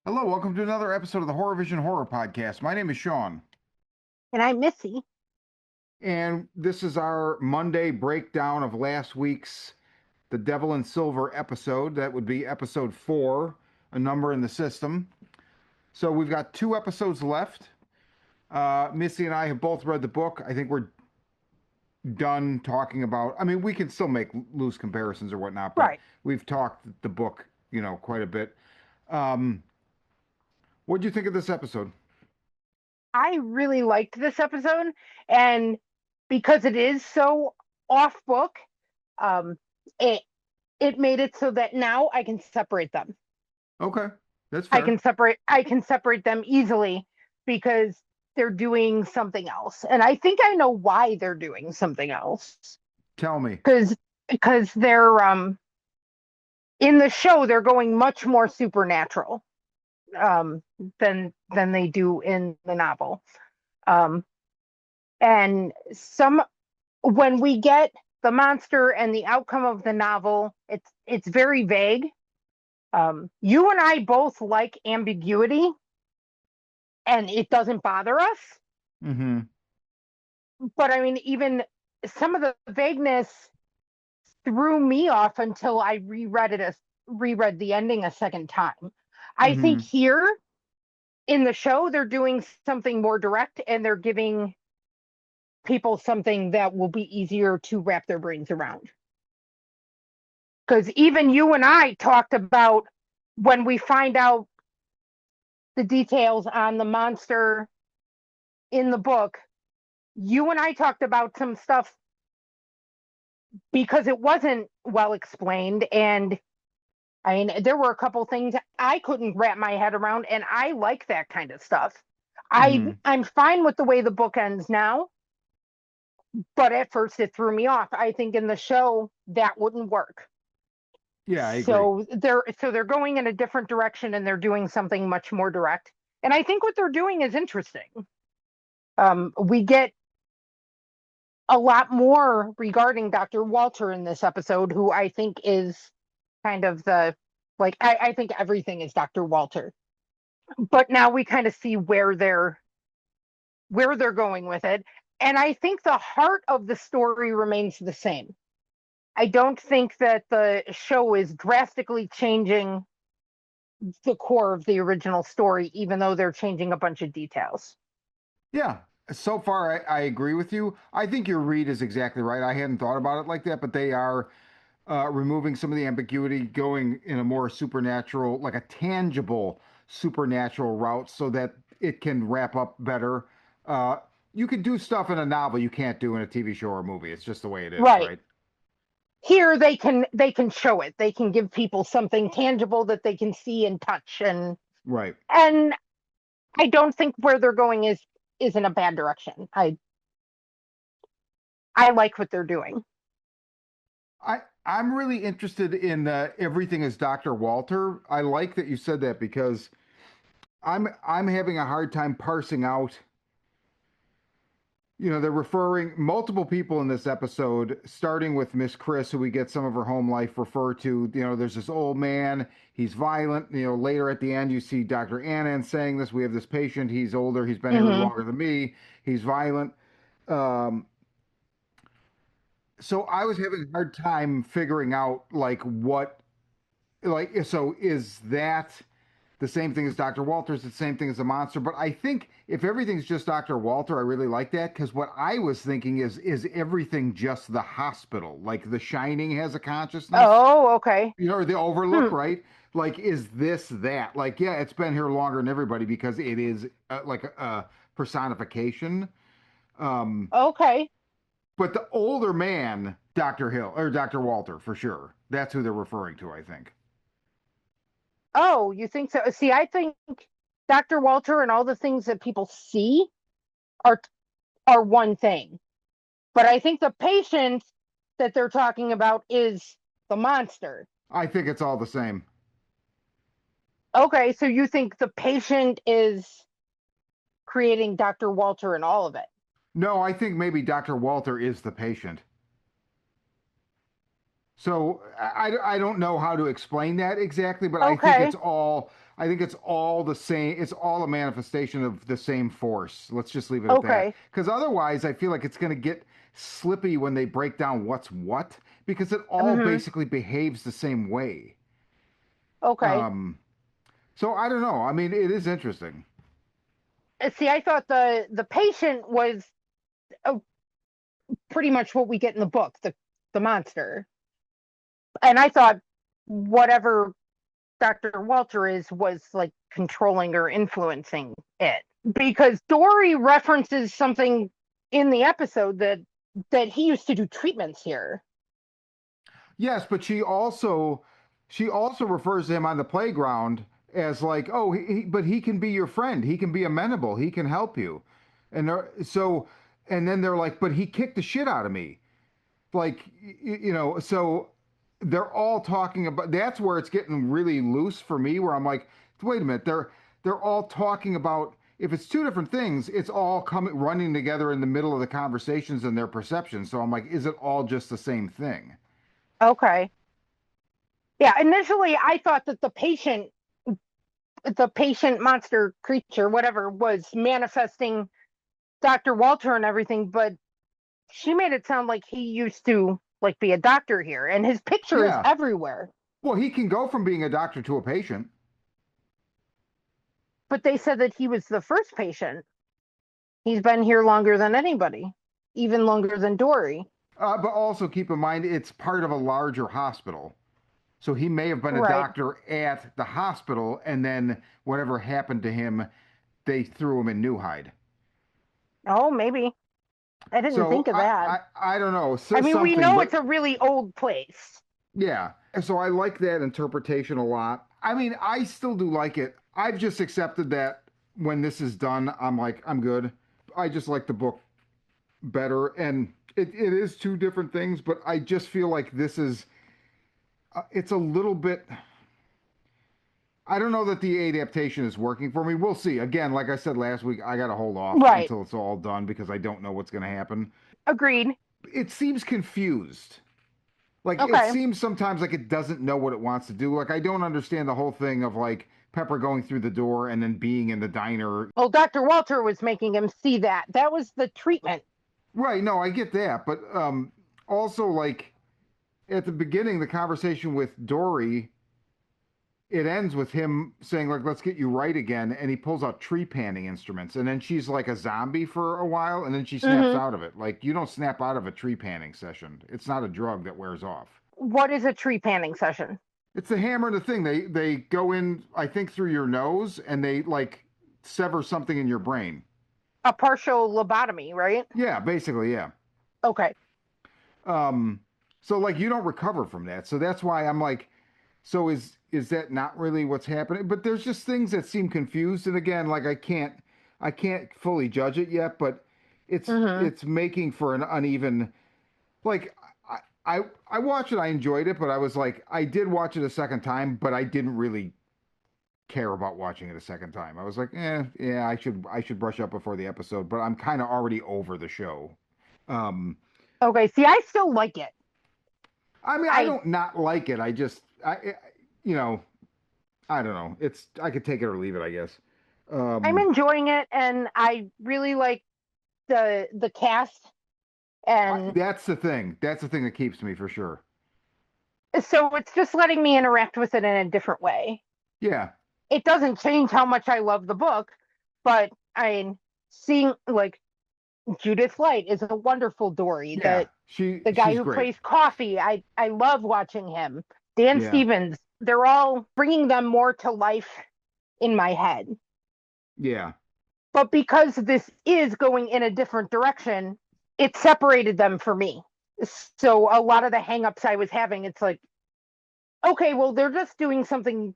Hello, welcome to another episode of the Horror Vision Horror Podcast. My name is Sean, And I'm Missy. and this is our Monday breakdown of last week's The Devil in Silver episode. That would be episode 4, A Number in the System. So we've got 2 episodes left. Missy and I have both read the book. I think we're done talking about. I mean, we can still make loose comparisons or whatnot, but Right. we've talked the book, quite a bit. Um, what do you think of this episode? I really liked this episode, and because it is so off book, um, it it made it so that now I can separate them. Okay, that's fair. I can separate them easily because they're doing something else. And I think I know why they're doing something else. Tell me. Because they're in the show they're going much more supernatural um than they do in the novel. Um and some when we get the monster and the outcome of the novel, it's very vague. You and I both like ambiguity, and it doesn't bother us. Mm-hmm. But I mean, even some of the vagueness threw me off until I reread the ending a second time. I think Mm-hmm. here in the show they're doing something more direct, and they're giving people something that will be easier to wrap their brains around. Because even you and I talked about when we find out the details on the monster in the book, you and I talked about some stuff because it wasn't well explained. And I mean, there were a couple things I couldn't wrap my head around, and I like that kind of stuff. Mm-hmm. I'm fine with the way the book ends now, but at first it threw me off. I think in the show that wouldn't work. Yeah, I agree. So they're going in a different direction, and they're doing something much more direct. And I think what they're doing is interesting. We get a lot more regarding Dr. Walter in this episode, who I think is kind of I think everything is Dr. Walter. But now we kind of see where they're going with it. And I think the heart of the story remains the same. I don't think that the show is drastically changing the core of the original story, even though they're changing a bunch of details. Yeah, so far I agree with you. I think your read is exactly right. I hadn't thought about it like that, but they are removing some of the ambiguity, going in a more supernatural, like a tangible supernatural route so that it can wrap up better. Uh, you can do stuff in a novel you can't do in a TV show or movie. It's just the way it is, Right. right? Here they can show it. They can give people something tangible that they can see and touch, Right. and I don't think where they're going is in a bad direction. I like what they're doing. I'm really interested in everything as Dr. Walter. I like that you said that because I'm having a hard time parsing out. They're referring multiple people in this episode, starting with Miss Chris, who we get some of her home life refer to. There's this old man, he's violent. Later at the end, you see Dr. Annan saying this. We have this patient, he's older, he's been here Hmm. longer than me, he's violent. Um, so I was having a hard time figuring out like what, like, so is that the same thing as Dr. Walter's, the same thing as the monster. But I think if everything's just Dr. Walter, I really like that because what I was thinking is everything just the hospital? Like The Shining has a consciousness, Oh, okay. or the Overlook, Hmm. right? Like, is this that? Like, yeah, it's been here longer than everybody because it is like a personification. Um, Okay. but the older man, Dr. Hill or Dr. Walter, for sure, that's who they're referring to, I think. Oh, you think so? See, I think Dr. Walter and all the things that people see are are one thing. But I think the patient that they're talking about is the monster. I think it's all the same. Okay, so you think the patient is creating Dr. Walter and all of it. No, I think maybe Dr. Walter is the patient. So I don't know how to explain that exactly, but I think Okay. it's all. I think it's all the same. It's all a manifestation of the same force. Let's just leave it at that. Okay. Because otherwise, I feel like it's going to get slippy when they break down what's what, because it all Mm-hmm. basically behaves the same way. Okay. Um, so I don't know. I mean, it is interesting. See, I thought the patient was uh, pretty much what we get in the book, the monster. And I thought whatever Dr. Walter is was like controlling or influencing it. Because Dory references something in the episode that he used to do treatments here. Yes, but she also refers to him on the playground as like, oh, but he can be your friend. He can be amenable. He can help you. So, and then they're like, but he kicked the shit out of me. Like, so they're all talking about. That's where it's getting really loose for me. Where I'm like, wait a minute, they're all talking about. If it's two different things, it's all coming running together in the middle of the conversations and their perceptions. So I'm like, is it all just the same thing? Okay. Yeah, initially I thought that the patient monster creature, whatever, was manifesting Dr. Walter and everything, but she made it sound like he used to like be a doctor here and his picture is Yeah. everywhere. Well, he can go from being a doctor to a patient. But they said that he was the first patient. He's been here longer than anybody, even longer than Dory. But also keep in mind, it's part of a larger hospital. So he may have been a Right. doctor at the hospital, and then whatever happened to him, they threw him in New Hyde. Oh, maybe. I didn't So think of that. I don't know, I so mean, we something, know but it's a really old place. yeah. So I like that interpretation a lot. I mean, I still do like it. I've just accepted that when this is done, I'm like, I'm good. I just like the book better, and it is two different things, but I just feel like this is it's a little bit. I don't know that the adaptation is working for me. We'll see. Again, like I said last week, I got to hold off Right. until it's all done because I don't know what's going to happen. Agreed. It seems confused. Like it Okay. seems sometimes like it doesn't know what it wants to do. Like I don't understand the whole thing of like Pepper going through the door and then being in the diner. Well, Dr. Walter was making him see that. That was the treatment. Right, no, I get that, but also like at the beginning the conversation with Dory, it ends with him saying like let's get you right again, and he pulls out tree panning instruments, and then she's like a zombie for a while, and then she snaps Hmm. out of it. Like you don't snap out of a tree panning session. It's not a drug that wears off. What is a tree panning session? It's the hammer and the thing. They go in, I think, through your nose, and they like sever something in your brain. A partial lobotomy, right? Yeah, basically, yeah. Okay. um so like you don't recover from that, so that's why I'm like, so is that not really what's happening? But there's just things that seem confused, and again, like I can't fully judge it yet, but Hmm. it's making for an uneven, like I watched it, I enjoyed it, but I was like, I did watch it a second time, but I didn't really care about watching it a second time. I was like, yeah, I should brush up before the episode, but I'm kind of already over the show. um Okay. See, I still like it. I mean, I I don't not like it. I just, you know, I don't know. I could take it or leave it, I guess. I'm Um, enjoying it, and I really like the cast, and that's the thing. That's the thing that keeps me for sure. so it's just letting me interact with it in a different way. Yeah, It doesn't change how much I love the book, but I seeing like Judith Light is a wonderful Dory. yeah. The guy She's who great. plays Coffee, I love watching him. Dan Yeah, Stevens, they're all bringing them more to life in my head. yeah, But because this is going in a different direction, it separated them for me. So a lot of the hangups I was having, it's like, okay, well, they're just doing something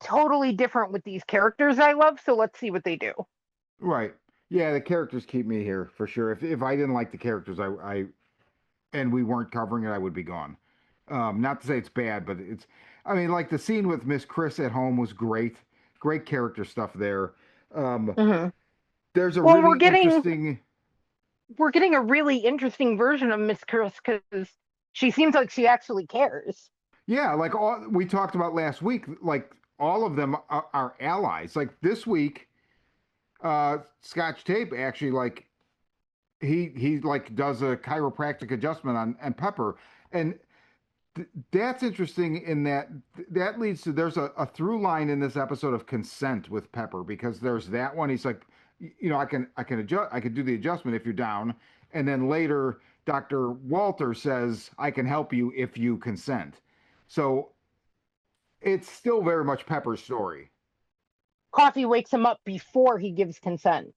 totally different with these characters I love, so let's see what they do. right. Yeah, the characters keep me here for sure. If I didn't like the characters, I and we weren't covering it, I would be gone. Not to say it's bad, but it's. I mean, like the scene with Miss Chris at home was great. Great character stuff there. Um, Mm-hmm. there's a Well, really interesting. we're getting a really interesting version of Miss Chris because she seems like she actually cares. Yeah, like all we talked about last week, like all of them are allies. Like this week, Scotch Tape actually like he like does a chiropractic adjustment on Pepper, and that's interesting in that that leads to there's a through line in this episode of consent with Pepper because there's that one. He's like, you know, I can adjust, I could do the adjustment if you're down, and then later Dr. Walter says I can help you if you consent. So it's still very much Pepper's story. Coffee wakes him up before he gives consent.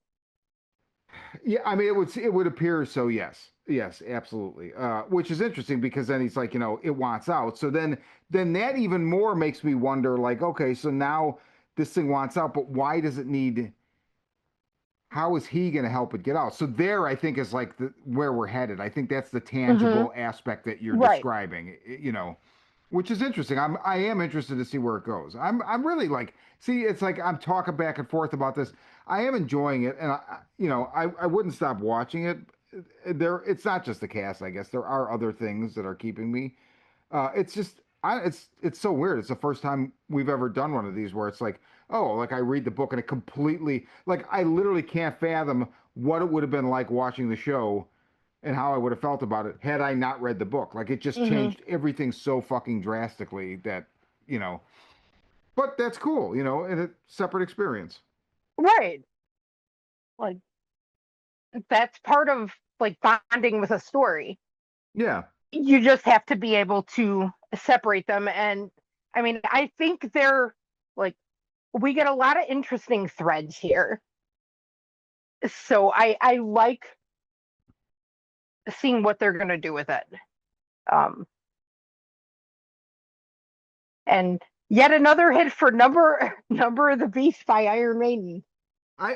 Yeah, I mean, it would appear so. Yes, yes, absolutely. Which is interesting because then he's like, you know, it wants out. So then that even more makes me wonder. Like, okay, so now this thing wants out, but why does it need? How is he going to help it get out? So there, I think is like where we're headed. I think that's the Mm-hmm. tangible aspect that you're Right. describing. You know, which is interesting. I am interested to see where it goes. I'm really like see it's like I'm talking back and forth about this. I am enjoying it, and I wouldn't stop watching it. It's not just the cast. I guess there are other things that are keeping me. It's just it's so weird. It's the first time we've ever done one of these where it's like, oh, like I read the book and it completely like I literally can't fathom what it would have been like watching the show and how I would have felt about it had I not read the book. Like it just Mm-hmm. changed everything so fucking drastically that, you know, but that's cool, you know, and a separate experience. Right. Like that's part of like bonding with a story. Yeah. You just have to be able to separate them. And I mean, I think they're like we get a lot of interesting threads here. So I like seeing what they're gonna do with it. Um and yet another hit for number of the beast by Iron Maiden.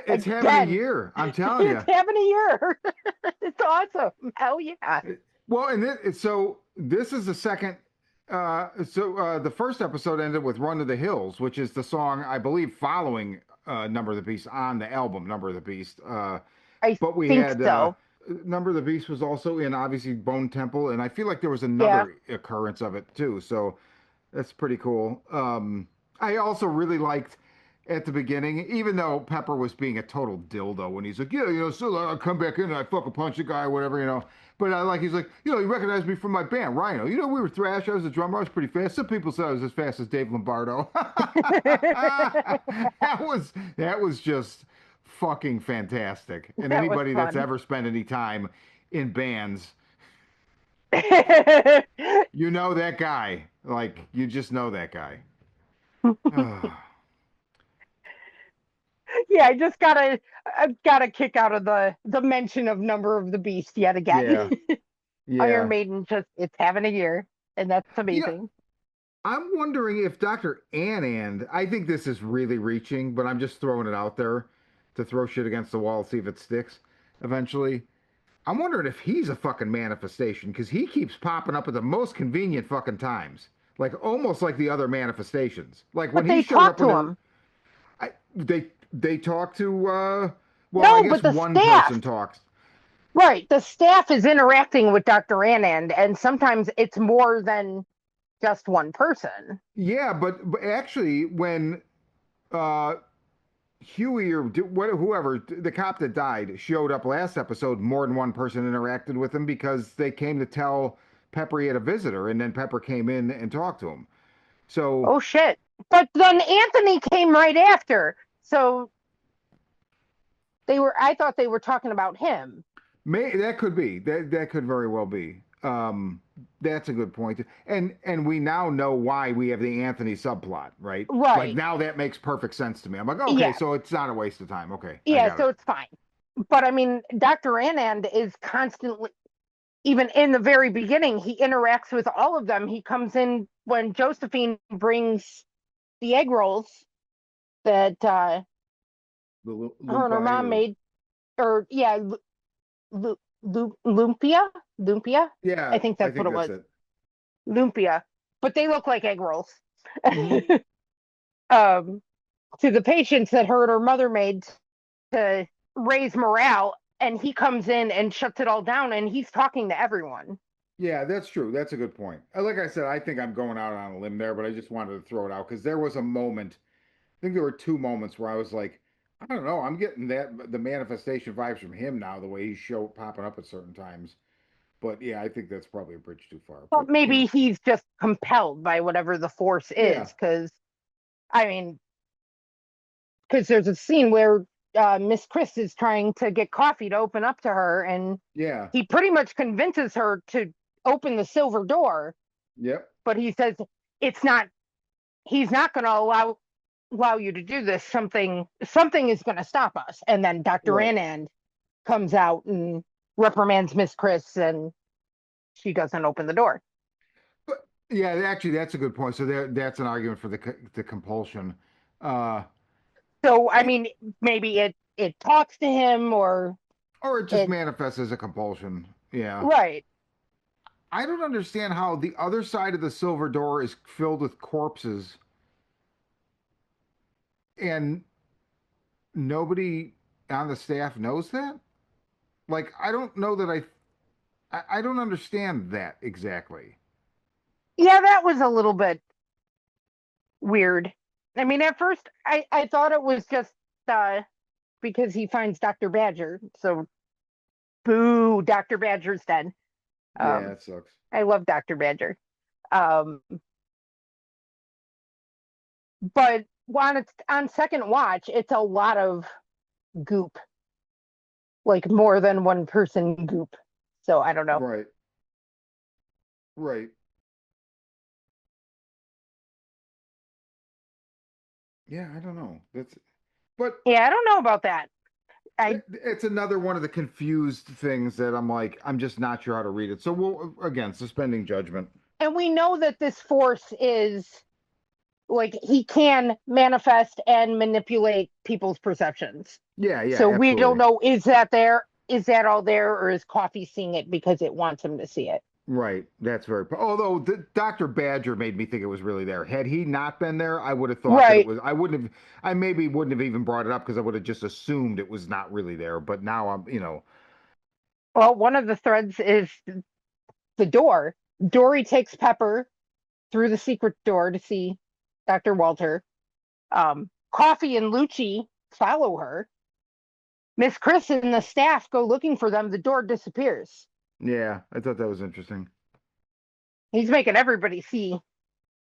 It's having a Again, year. I'm telling it's you. having a year. It's awesome. Hell yeah. Well, and so this is the second. The first episode ended with "Run to the Hills," which is the song I believe following "Number of the Beast" on the album "Number of the Beast." I But we think had so. "Number of the Beast" was also in obviously Bone Temple, and I feel like there was Yeah. another occurrence of it too. So that's pretty cool. I also really liked at the beginning, even though Pepper was being a total dildo when he's like, yeah, you know, so I come back in and I fucking punch a guy or whatever, you know. But I like, he's like, you know, he recognized me from my band, Rhino. You know, we were thrash. I was a drummer. I was pretty fast. Some people said I was as fast as Dave Lombardo. that was just fucking fantastic. And That was anybody that's fun. ever spent any time in bands, Yeah, you know that guy. Like, you just know that guy. I got a kick out of the mention of Number of the Beast yet again. Yeah, Iron yeah. Maiden just it's having a year, and that's Yeah, amazing. I'm wondering if Dr. Anand, I think this is really reaching, but I'm just throwing it out there to throw shit against the wall, see if it sticks eventually. I'm wondering if he's a fucking manifestation because he keeps popping up at the most convenient fucking times. Like almost like the other manifestations. Like when But he they showed talk up when to him. they talk to well, I No, guess but the one person staff. talks. Right, the staff is interacting with Dr. Anand, and sometimes it's more than just one person. Yeah, but actually when uh Huey or whoever, the cop that died, showed up last episode, more than one person interacted with him because they came to tell Pepper he had a visitor, and then Pepper came in and talked to him. So Oh shit. But then Anthony came right after. So I thought they were talking about him. that could be that could very well be. That's a good point, and we now know why we have the Anthony subplot, right? Like Right. now that makes perfect sense to me. I'm like, okay, Yeah. so it's not a waste of time. Okay, I Yeah, got it. so it's fine. But I mean, Dr. Anand is constantly, even in the very beginning, he interacts with all of them. He comes in when Josephine brings the egg rolls that The her and her Lumpai mom or made, or yeah, lumpia, lumpia. I yeah, think I that's what think it that's was, it. lumpia. But they look like egg rolls. Hmm. um, to the patients that her and her mother made to raise morale, and he comes in and shuts it all down, and he's talking to everyone. Yeah, that's true. That's a good point. Like I said, I think I'm going out on a limb there, but I just wanted to throw it out because there was a moment. I think there were two moments where I was like, I don't know, I'm getting that the manifestation vibes from him now, the way he's show popping up at certain times. But yeah, I think that's probably a bridge too far. Well, But maybe he's just compelled by whatever the force yeah, is, because I mean, because there's a scene where Miss Chris is trying to get coffee to open up to her, and yeah, he pretty much convinces her to open the silver door, yep, but he says it's not. He's not going to allow you to do this. Something is going to stop us. And then Dr. right. Anand comes out and reprimands Miss Chris, and she doesn't open the door. But yeah, actually, that's a good point. So that's an argument for the compulsion. Uh, So I and mean, maybe it talks to him, or or it just it manifests as a compulsion. Yeah. right. I don't understand how the other side of the silver door is filled with corpses and nobody on the staff knows that. Like, I don't know that I don't understand that exactly. Yeah, that was a little bit weird. I mean, at first I thought it was just uh because he finds Dr. Badger. So boo, Dr. Badger's dead. Yeah, Um it sucks. I love Dr. Badger. Um but on second watch, it's a lot of goop, like more than one person goop. So I don't know. Right, right. Yeah, I don't know. But Yeah, I don't know about that. I it's another one of the confused things that I'm like, I'm just not sure how to read it. So we'll, again, suspending judgment. And we know that this force is like he can manifest and manipulate people's perceptions. Yeah, yeah, So we don't absolutely. know, is that there? Is that all there, or is Coffee seeing it because it wants him to see it? Right. That's very. Although Dr. Badger made me think it was really there. Had he not been there, I would have thought that it Right. was. I wouldn't have. I maybe wouldn't have even brought it up because I would have just assumed it was not really there. But now I'm. Well, one of the threads is the door. Dory takes Pepper through the secret door to see Dr. Walter. Coffee and Lucci follow her. Miss Chris and the staff go looking for them. The door disappears. Yeah, I thought that was interesting. He's making everybody see,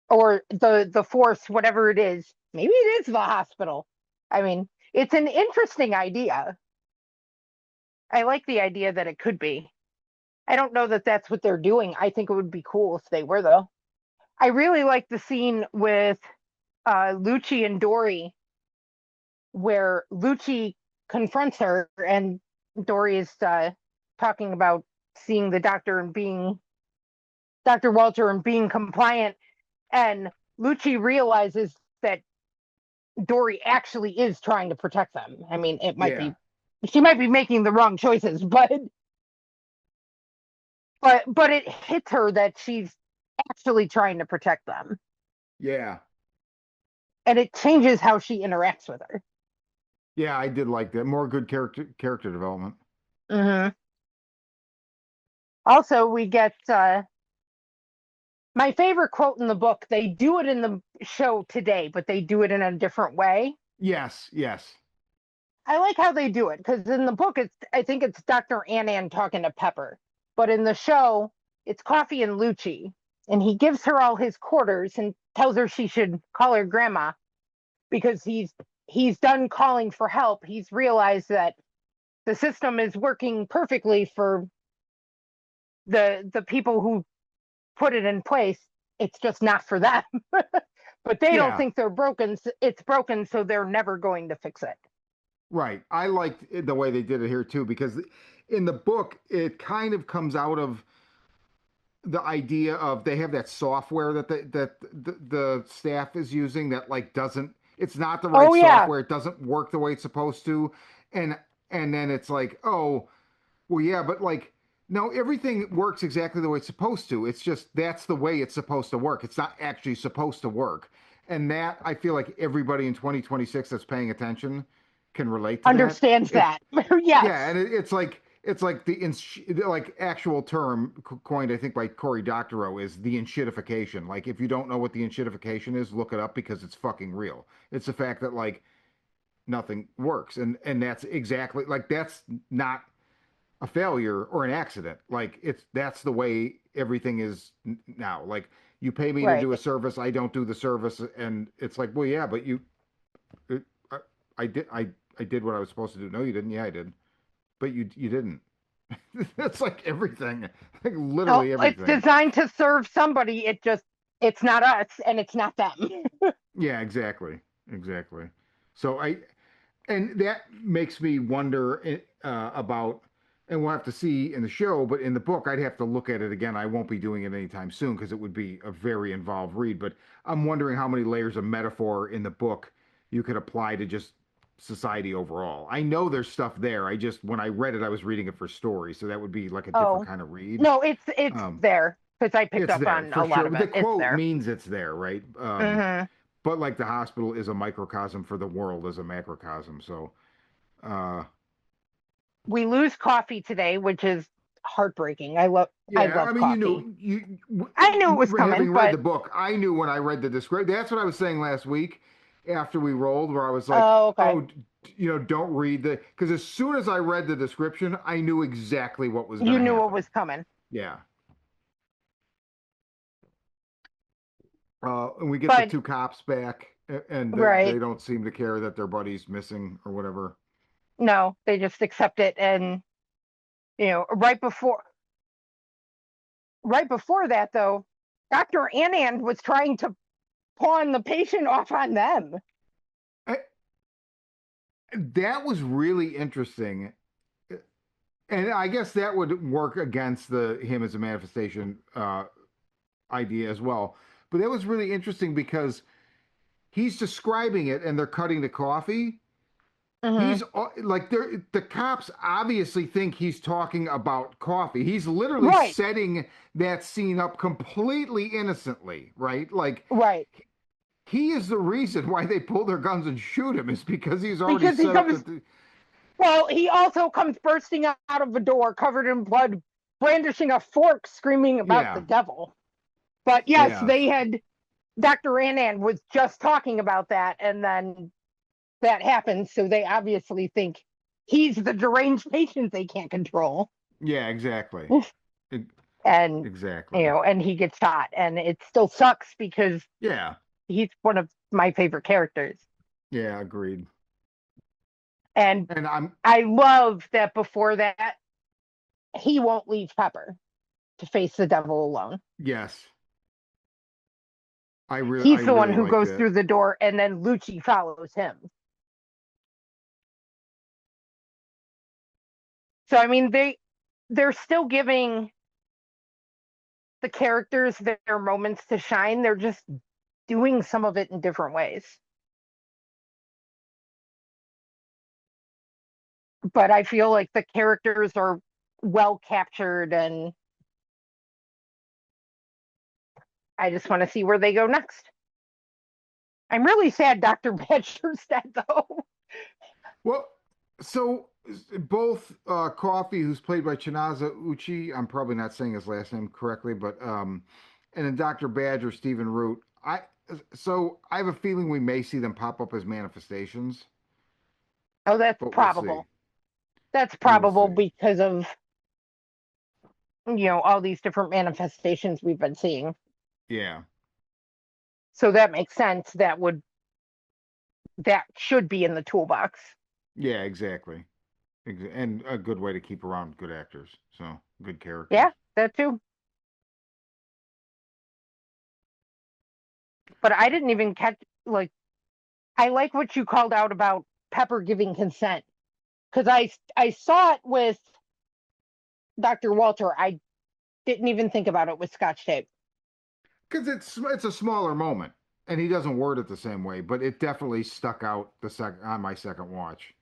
or the force, whatever it is. Maybe it is the hospital. I mean, it's an interesting idea. I like the idea that it could be. I don't know that that's what they're doing. I think it would be cool if they were, though. I really like the scene with Lucci and Dory, where Lucci confronts her and Dory is talking about seeing the doctor and being Dr. Walter and being compliant. And Lucci realizes that Dory actually is trying to protect them. I mean, Yeah, she might be making the wrong choices, but it hits her that she's actually trying to protect them, yeah, and it changes how she interacts with her. yeah. I did like that. More good character development. Mm-hmm. Also, we get my favorite quote in the book. They do it in the show today, but they do it in a different way. Yes, yes. I like how they do it because in the book, I think it's Dr. Annan talking to Pepper, but in the show, it's Coffee and Lucci, and he gives her all his quarters and tells her she should call her grandma because he's done calling for help. He's realized that the system is working perfectly for the people who put it in place. It's just not for them. But they don't Yeah, think they're broken. It's broken, so they're never going to fix it. right. I liked the way they did it here too because in the book it kind of comes out of the idea of they have that software that the staff is using that like doesn't it's not the right Oh yeah, software, it doesn't work the way it's supposed to, and and then it's like, oh well, yeah, but like no, everything works exactly the way it's supposed to. It's just that's the way it's supposed to work. It's not actually supposed to work. And that I feel like everybody in 2026 that's paying attention can relate to that. understands It that. Yeah, Yes. and it's like it's like like actual term coined, I think, by Cory Doctorow is the enshittification. Like if you don't know what the enshittification is, look it up because it's fucking real. It's the fact that like nothing works, and that's exactly like that's not a failure or an accident. Like that's the way everything is now. Like you pay me to Right. do a service, I don't do the service, and it's like, well, yeah, but it, I, I did, I did what I was supposed to do. No, you didn't. Yeah, I did, but you didn't. That's like everything, like No, literally it's everything. designed to serve somebody. It's not us and it's not them. Yeah, exactly, exactly. So and that makes me wonder about, and we'll have to see in the show, but in the book, I'd have to look at it again. I won't be doing it anytime soon because it would be a very involved read. But I'm wondering how many layers of metaphor in the book you could apply to just society overall. I know there's stuff there. I just, when I read it, I was reading it for story. So that would be like a different Oh, kind of read. no, it's Um, there because I picked it's up there on for a lot sure. of The it. It's quote there. means it's there, right? Hmm. But like the hospital is a microcosm for the world as a macrocosm. So, uh, We lose coffee today, which is heartbreaking. I yeah, I love mean, coffee. you I knew it was coming, having read but the book, I knew when I read the description. That's what I was saying last week after we rolled, where I was like, oh, okay. oh, don't read because as soon as I read the description, I knew exactly what was going You to knew what happen. was coming. Yeah. And we get the But two cops back, and they right, don't seem to care that their buddy's missing or whatever. no, they just accept it and right before that though, Dr. Anand was trying to pawn the patient off on them. That was really interesting, and I guess that would work against the him as a manifestation idea as well. But that was really interesting because he's describing it, and they're cutting the coffee. Hmm. He's like the cops obviously think he's talking about coffee. He's literally Right, setting that scene up completely innocently, right? Like right. he is the reason why they pull their guns and shoot him is because he's already Because he set up comes, the well, he also comes bursting out of a door covered in blood, brandishing a fork, screaming about the yeah, devil. But yes, yeah. they had Dr. Anand was just talking about that, and then that happens. So they obviously think he's the deranged patient they can't control. Yeah, exactly. E- And Exactly. and he gets shot, and it still sucks because Yeah. he's one of my favorite characters. Yeah, agreed. And And I'm I love that before that, he won't leave Pepper to face the devil alone. yes. I He's the one really who like goes that. through the door, and then Lucci follows him. So I mean, they're still giving the characters their moments to shine. They're just doing some of it in different ways. But I feel like the characters are well captured, and I just want to see where they go next. I'm really sad Dr. Badger's dead, though. Well, so both Coffee, who's played by Chinaza Uchi, I'm probably not saying his last name correctly, but and then Dr. Badger, Stephen Root. I have a feeling we may see them pop up as manifestations, Oh, that's but we'll see. probable. That's We will probable see. because of all these different manifestations we've been seeing. Yeah. So that makes sense. That should be in the toolbox. Yeah, exactly. And a good way to keep around good actors. So good characters. Yeah, that too. But I didn't even catch like I like what you called out about Pepper giving consent because I saw it with Dr. Walter. I didn't even think about it with Scotch tape. Because it's a smaller moment, and he doesn't word it the same way, but it definitely stuck out on my second watch.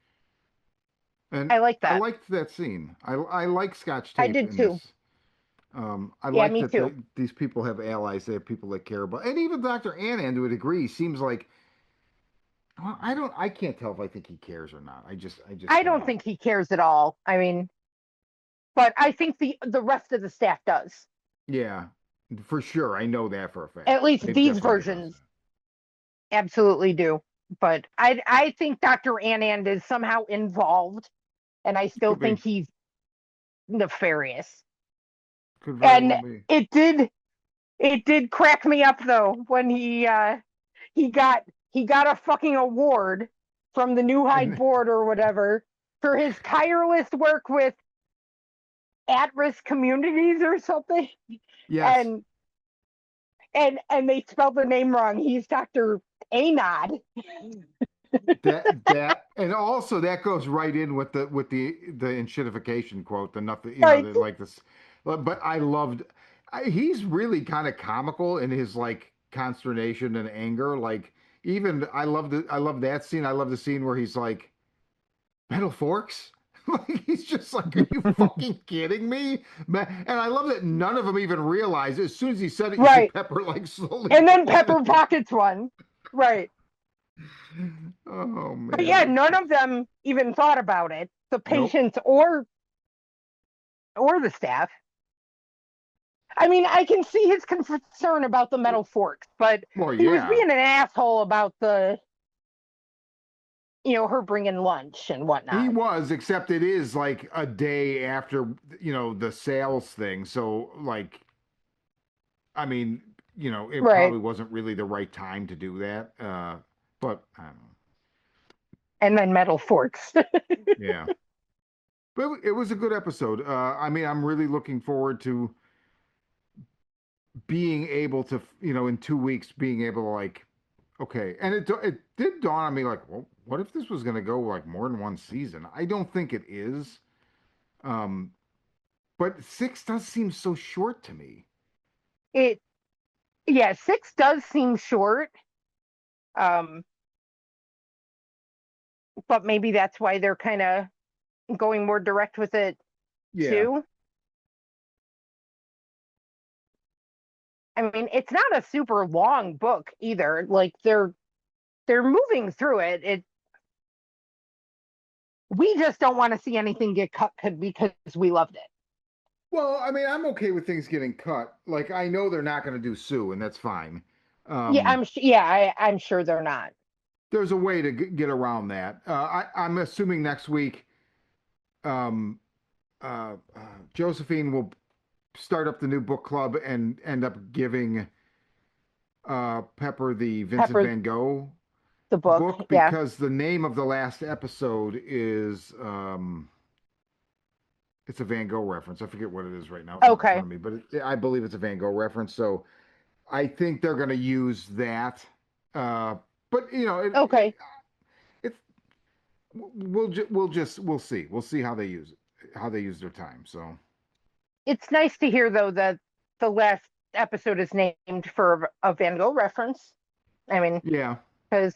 And I like I that. liked that scene. I like Scotch I tape did in too. this. I Yeah, like me that too. these people have allies. They have people they care about, and even Dr. Anand, to a degree, seems like well, I can't tell if I think he cares or not. I just I don't don't. think he cares at all. I mean, but I think the rest of the staff does. Yeah, for sure. I know that for a At fact. least They've these definitely given us versions that. absolutely do. But I think Dr. Anand is somehow involved, and I still Could be. think he's nefarious. Could very And well be. it did it did crack me up though when he got he got a fucking award from the New High And board or whatever for his tireless work with at-risk communities or something. yes, And they spelled the name wrong. He's Dr. Anod. that and also that goes right in with the enshittification quote, the nothing, Right, the, like this. But I loved. He's really kind of comical in his like consternation and anger. Like even I love that scene. I love the scene where he's like metal forks. Like he's just like, are you fucking kidding me? And I love that none of them even realize. As soon as he said it, you see right. Pepper like slowly And then pulling Pepper it. pockets one. Right. Oh But yeah, man. none of them even thought about it. The Nope. patients or the staff. I mean, I can see his concern about the metal forks, but Well, he was yeah. being an asshole about her bringing lunch and He whatnot. was, except it is like a day after, the sales thing. So, like, I mean, it Right. probably wasn't really the right time to do that. But I don't know. And then metal forks. Yeah. But it was a good episode. I mean, I'm really looking forward to being able to, in 2 weeks, being able to, like, okay. And it did dawn on me, like, well, what if this was going to go like more than one season? I don't think it is. Um, but six does seem so short to me. It Yeah, 6 does seem short. Um, but maybe that's why they're kind of going more direct with it Yeah. too. I mean, it's not a super long book either. Like they're moving through it. We just don't want to see anything get cut because we loved it. Well, I mean, I'm okay with things getting cut. Like, I know they're not going to do Sue, and that's fine. Yeah, Um, I'm sure they're not. there's a way to get around that. I'm assuming next week, um, Josephine will start up the new book club and end up giving Pepper the Vincent Pepper Van Gogh the book. book Yeah. because the name of the last episode is it's a Van Gogh reference. I forget what it is right now. It's not in Okay. front of me, but I believe it's a Van Gogh reference. So I think they're going to use that. Uh, but Okay. it's we'll see. We'll see how they use it, how they use their time. So It's nice to hear though that the last episode is named for a Van Gogh reference. I mean, yeah, because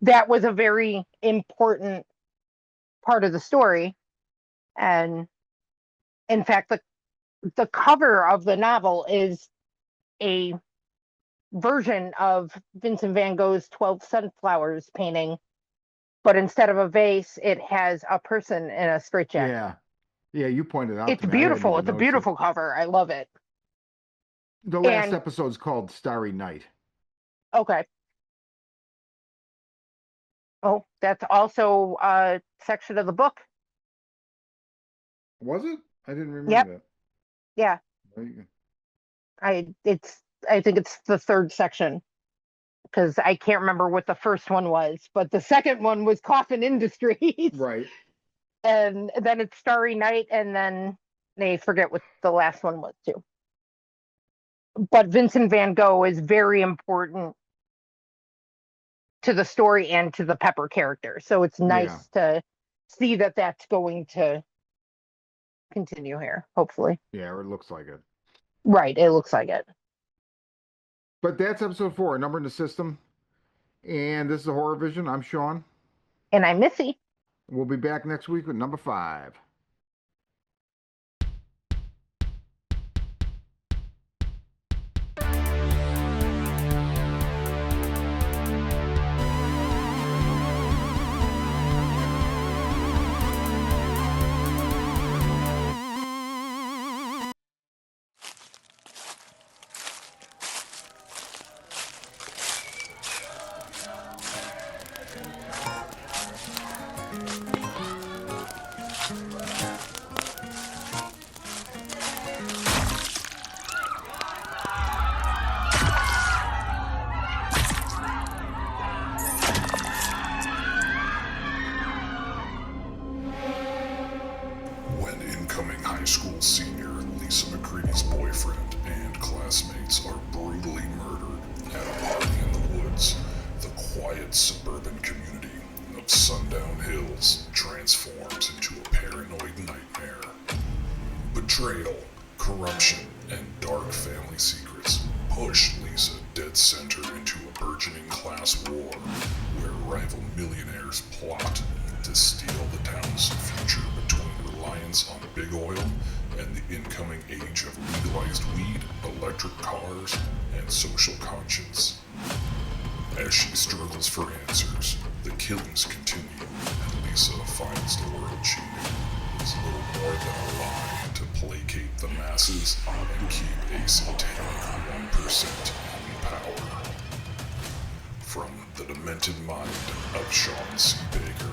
that was a very important part of the story. And in fact, the cover of the novel is a version of Vincent van Gogh's 12 Sunflowers painting, but instead of a vase, it has a person in a straitjacket. yeah, yeah. You pointed out It's to me. I hadn't beautiful. even It's a noticed it. beautiful cover. I love it. The last And episode's called Starry Night. okay. Oh, that's also a section of the book. Was it? I didn't Yep. remember that. Yeah. There you go. I think it's the third section because I can't remember what the first one was, but the second one was Coffin Industries. Right. And then it's Starry Night, and then they forget what the last one was too. But Vincent van Gogh is very important to the story and to the Pepper character. So it's Yeah. nice to see that that's going to continue here, hopefully. Yeah. Or it looks like it. Right, it looks like it. But that's episode 4, A Number in the System. And this is a Horror Vision. I'm Sean. And I'm Missy. We'll be back next week with number 5. high school senior Lisa McCready's boyfriend and classmates are brutally murdered at a party in the woods, the quiet suburban community of Sundown Hills transforms into a paranoid nightmare. Betrayal, corruption, and dark family secrets push Lisa dead center into a burgeoning class war where rival millionaires plot to steal the town's future between reliance on big oil and the incoming age of legalized weed, electric cars, and social conscience. As she struggles for answers, the killings continue, and Lisa finds the world she knew is little more than a lie to placate the masses and keep a satanic 1% in power. From the demented mind of Sean C. Baker,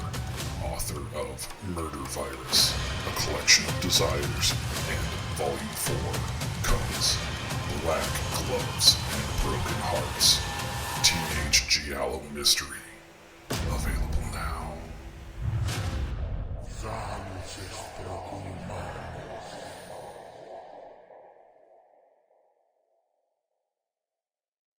author of Murder Virus, A Collection of Desires, and Volume 4, comes Black Gloves and Broken Hearts, Teenage Giallo Mystery.